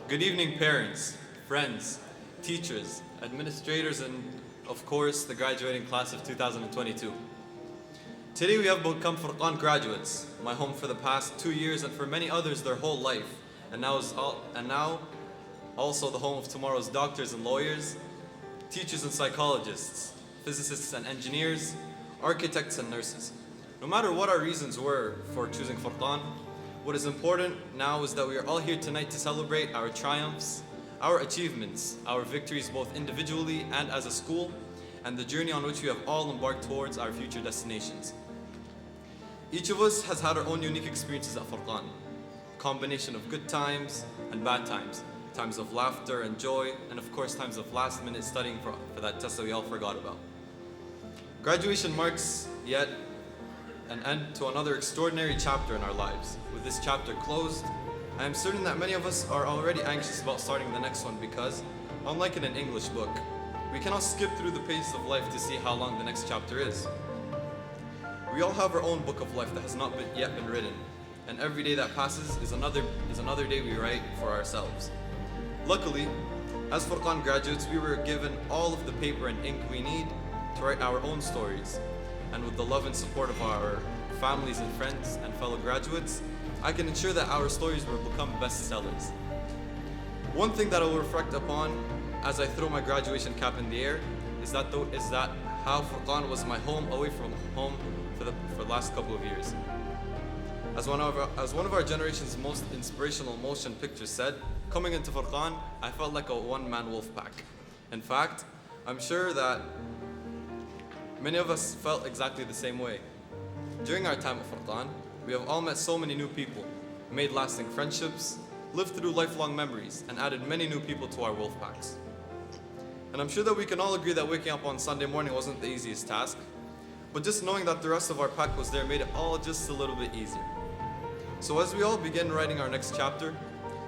Good evening, parents, friends, teachers, administrators, and of course, the graduating class of 2022. Today we have become Furqan graduates, my home for the past 2 years and for many others their whole life, and now also the home of tomorrow's doctors and lawyers, teachers and psychologists, physicists and engineers, architects and nurses. No matter what our reasons were for choosing Furqan, what is important now is that we are all here tonight to celebrate our triumphs, our achievements, our victories both individually and as a school, and the journey on which we have all embarked towards our future destinations. Each of us has had our own unique experiences at Furqan, a combination of good times and bad times, times of laughter and joy, and of course times of last-minute studying for that test that we all forgot about. Graduation marks yet an end to another extraordinary chapter in our lives. With this chapter closed, I am certain that many of us are already anxious about starting the next one because, unlike in an English book, we cannot skip through the pages of life to see how long the next chapter is. We all have our own book of life that has not yet been written, and every day that passes is another day we write for ourselves. Luckily, as Furqan graduates, we were given all of the paper and ink we need to write our own stories. And with the love and support of our families and friends and fellow graduates, I can ensure that our stories will become bestsellers. One thing that I will reflect upon as I throw my graduation cap in the air is that how Furqan was my home away from home for the last couple of years. As one of our generation's most inspirational motion pictures said, coming into Furqan, I felt like a one-man wolf pack. In fact, I'm sure that many of us felt exactly the same way. During our time at Furqan, we have all met so many new people, made lasting friendships, lived through lifelong memories, and added many new people to our wolf packs. And I'm sure that we can all agree that waking up on Sunday morning wasn't the easiest task, but just knowing that the rest of our pack was there made it all just a little bit easier. So as we all begin writing our next chapter,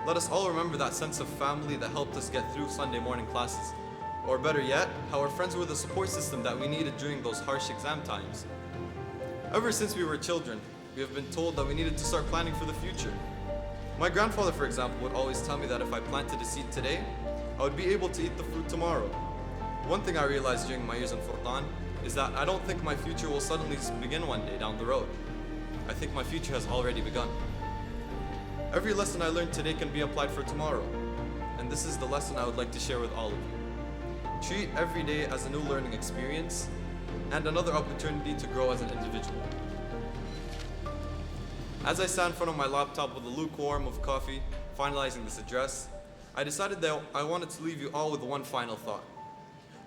let us all remember that sense of family that helped us get through Sunday morning classes. Or better yet, how our friends were the support system that we needed during those harsh exam times. Ever since we were children, we have been told that we needed to start planning for the future. My grandfather, for example, would always tell me that if I planted a seed today, I would be able to eat the fruit tomorrow. One thing I realized during my years in Furqan is that I don't think my future will suddenly begin one day down the road. I think my future has already begun. Every lesson I learned today can be applied for tomorrow, and this is the lesson I would like to share with all of you. Treat every day as a new learning experience and another opportunity to grow as an individual. As I sat in front of my laptop with a lukewarm of coffee, finalizing this address, I decided that I wanted to leave you all with one final thought.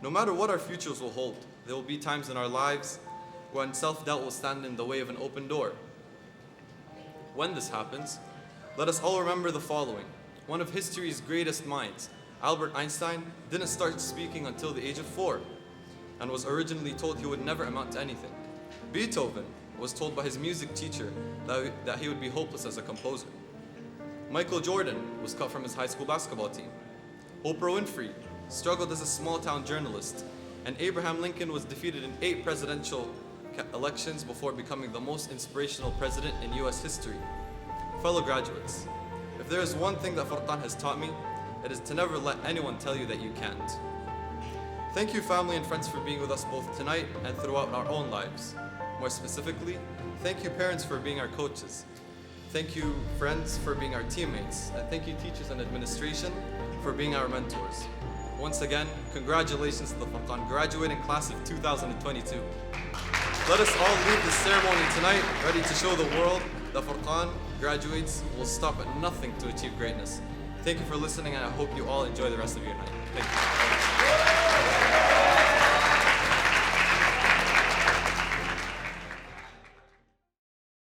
No matter what our futures will hold, there will be times in our lives when self-doubt will stand in the way of an open door. When this happens, let us all remember the following. One of history's greatest minds, Albert Einstein, didn't start speaking until the age of 4 and was originally told he would never amount to anything. Beethoven was told by his music teacher that he would be hopeless as a composer. Michael Jordan was cut from his high school basketball team. Oprah Winfrey struggled as a small-town journalist, and Abraham Lincoln was defeated in 8 presidential elections before becoming the most inspirational president in US history. Fellow graduates, if there is one thing that Furqan has taught me, it is to never let anyone tell you that you can't. Thank you, family and friends, for being with us both tonight and throughout our own lives. More specifically, thank you, parents, for being our coaches. Thank you, friends, for being our teammates. And thank you, teachers and administration, for being our mentors. Once again, congratulations to the Furqan graduating class of 2022. Let us all leave this ceremony tonight ready to show the world that Furqan graduates will stop at nothing to achieve greatness. Thank you for listening, and I hope you all enjoy the rest of your night. Thank you.